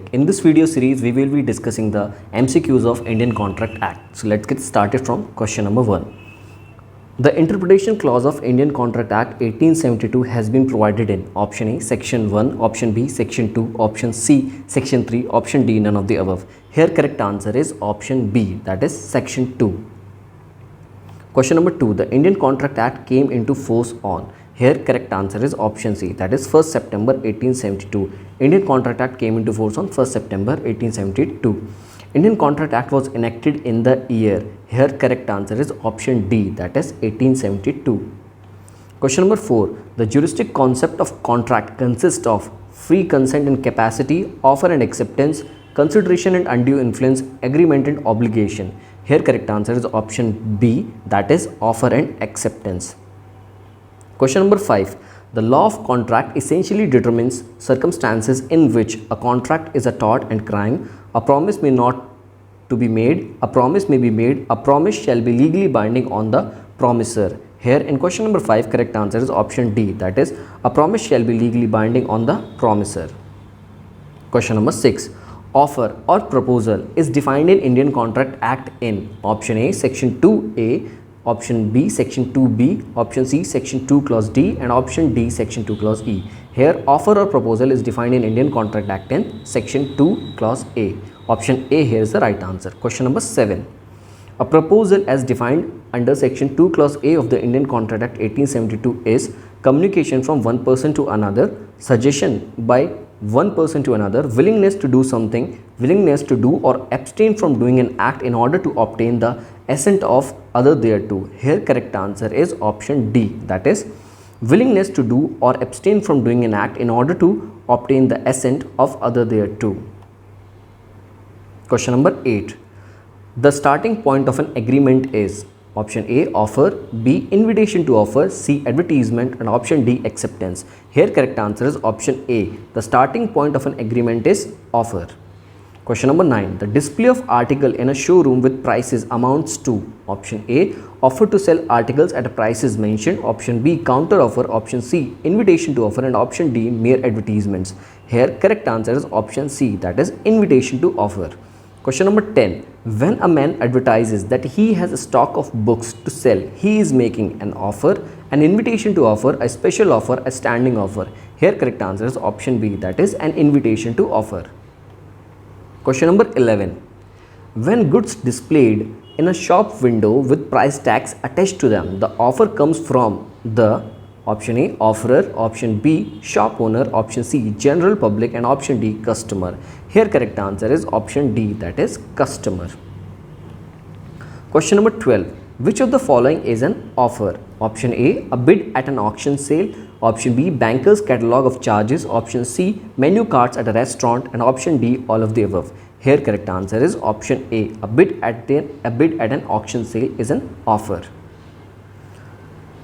LAWHOLIC. In this video series, we will be discussing the MCQs of Indian Contract Act. So let's get started from question number 1. The interpretation clause of Indian Contract Act 1872 has been provided in option A, section 1, option B, section 2, option C, section 3, option D, none of the above. Here correct answer is option B, that is section 2. Question number 2. The Indian Contract Act came into force on. Here correct answer is option C, that is 1st September 1872. Indian Contract Act came into force on 1st September 1872. Indian Contract Act was enacted in the year. Here correct answer is option D, that is 1872. Question number 4. The juristic concept of contract consists of free consent and capacity, offer and acceptance, consideration and undue influence, agreement and obligation. Here correct answer is option B, that is offer and acceptance. Question number 5. The law of contract essentially determines circumstances in which a contract is a tort and crime, a promise may not to be made, a promise may be made, a promise shall be legally binding on the promisor. Here in question number 5 correct answer is option D, that is a promise shall be legally binding on the promisor. Question number 6. Offer or proposal is defined in Indian Contract Act in option A, section 2A, option B, section 2B, option C, section 2 clause D, and option D, section 2 clause E. Here offer or proposal is defined in Indian Contract Act in section 2 clause A. Option A here is the right answer. Question number 7. A proposal as defined under section 2 clause A of the Indian Contract Act 1872 is communication from one person to another, suggestion by one person to another, willingness to do something, willingness to do or abstain from doing an act in order to obtain the assent of other thereto. Here correct answer is option D, that is willingness to do or abstain from doing an act in order to obtain the assent of other thereto. Question number 8. The starting point of an agreement is option A, offer, B, invitation to offer, C, advertisement, and option D, acceptance. Here correct answer is option A. The starting point of an agreement is offer. Question number 9. The display of article in a showroom with prices amounts to option A, offer to sell articles at a prices mentioned, option B, counter offer, option C, invitation to offer, and option D, mere advertisements. Here correct answer is option C, that is invitation to offer. Question number 10. When a man advertises that he has a stock of books to sell, he is making an offer, an invitation to offer, a special offer, a standing offer. Here correct answer is option B, that is an invitation to offer. Question number 11. When goods displayed in a shop window with price tags attached to them, the offer comes from the option A, offerer, option B, shop owner, option C, general public, and option D, customer. Here correct answer is option D, that is customer. Question number 12. Which of the following is an offer? Option A, a bid at an auction sale, option B, banker's catalogue of charges, option C, menu cards at a restaurant, and option D, all of the above. Here correct answer is option A, a bid at an auction sale is an offer.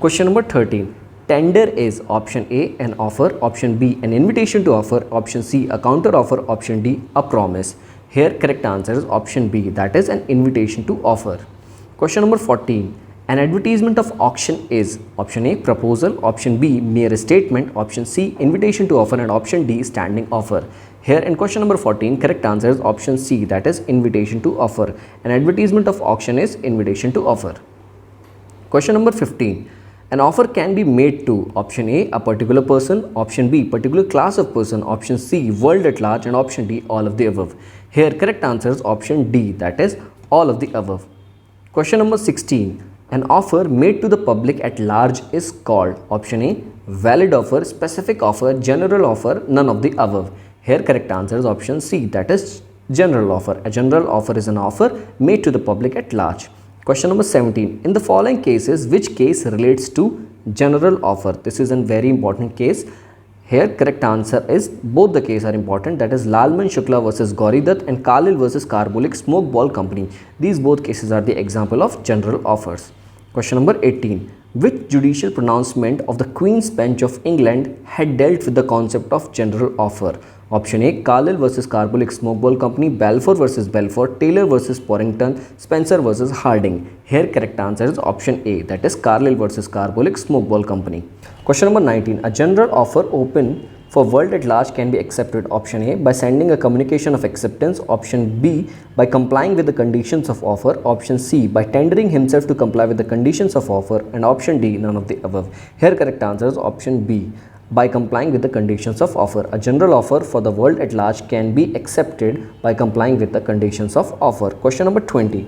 Question number 13. Tender is option A, an offer, option B, an invitation to offer, option C, a counter offer, option D, a promise. Here correct answer is option B, that is an invitation to offer. Question number 14. An advertisement of auction is option A, proposal, option B, mere statement, option C, invitation to offer, and option D, standing offer. Here in question number 14 correct answer is option C, that is invitation to offer. An advertisement of auction is invitation to offer. Question number 15. An offer can be made to option A, a particular person, option B, particular class of person, option C, world at large, and option D, all of the above. Here correct answer is option D, that is all of the above. Question number 16. An offer made to the public at large is called option A, valid offer, specific offer, general offer, none of the above. Here correct answer is option C, that is general offer. A general offer is an offer made to the public at large. Question number 17. In the following cases, which case relates to general offer? This is a very important case. Here correct answer is both the cases are important, that is Lalman Shukla versus Gauri Dutt and Kalil versus Carbolic Smoke Ball Company. These both cases are the example of general offers. Question number 18. Which judicial pronouncement of the Queen's Bench of England had dealt with the concept of general offer? Option A, Carlisle versus Carbolic Smoke Ball Company, Balfour versus Balfour, Taylor versus Porrington, Spencer versus Harding. Here correct answer is option A, that is Carlisle versus Carbolic Smoke Ball Company. Question number 19. A general offer open for world at large can be accepted? Option A, by sending a communication of acceptance. Option B, by complying with the conditions of offer. Option C, by tendering himself to comply with the conditions of offer. And option D, none of the above. Here correct answer is option B, by complying with the conditions of offer. A general offer for the world at large can be accepted by complying with the conditions of offer. Question number 20.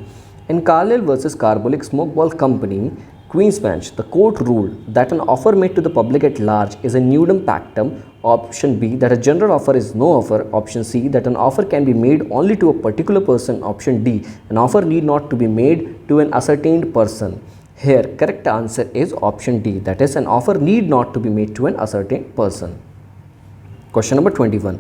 In Carlyle versus Carbolic Smokeball Company, Queensbench, the court ruled that an offer made to the public at large is a nudum pactum. Option B, that a general offer is no offer. Option C, that an offer can be made only to a particular person. Option D, an offer need not to be made to an ascertained person. Here correct answer is option D, that is, an offer need not to be made to an ascertained person. Question number 21.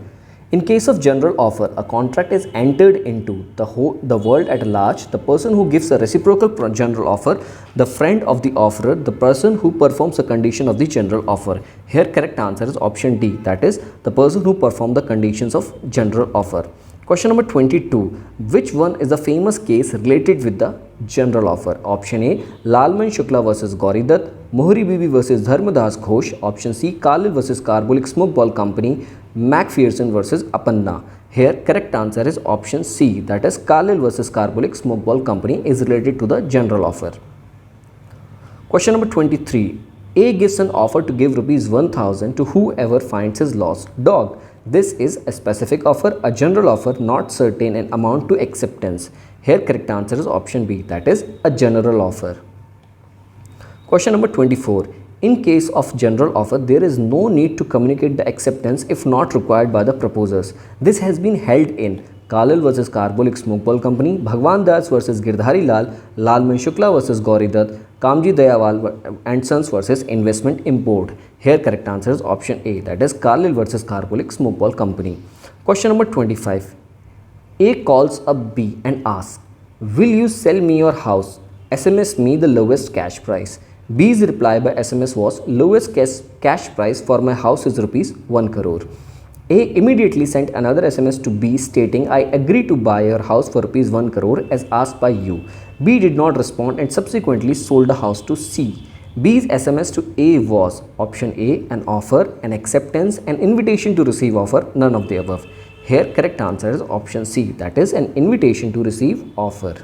In case of general offer, a contract is entered into the world at large. The person who gives a reciprocal general offer, the friend of the offerer, the person who performs a condition of the general offer. Here correct answer is option D, that is, the person who performed the conditions of general offer. Question number 22. Which one is the famous case related with the general offer? Option A, Lalman Shukla versus Gauri Dutt, Mohri Bibi versus Dharmadas Ghosh. Option C, Carlyle versus Carbolic Smokeball Company, McPherson versus Apanna. Here correct answer is option C, that is, Carlyle versus Carbolic Smokeball Company is related to the general offer. Question number 23. A gives an offer to give ₹1,000 to whoever finds his lost dog. This is a specific offer, a general offer, not certain an amount to acceptance. Here correct answer is option B, that is, a general offer. Question number 24. In case of general offer, there is no need to communicate the acceptance if not required by the proposers. This has been held in Carlyle versus Carbolic Smokeball Company, Bhagwan Das versus Girdhari Lal, Lalman Shukla versus Gauri Dutt, Kamji Dayawal and Sons versus Investment Import. Here correct answer is option A, that is, Carlyle versus Carbolic Smokeball Company. Question number 25. A calls up B and asks, "Will you sell me your house? SMS me the lowest cash price." B's reply by SMS was, "Lowest cash price for my house is ₹1 crore. A immediately sent another SMS to B stating, "I agree to buy your house for ₹1 crore as asked by you." B did not respond and subsequently sold the house to C. B's SMS to A was option A, an offer, an acceptance, an invitation to receive offer, none of the above. Here correct answer is option C, that is, an invitation to receive offer.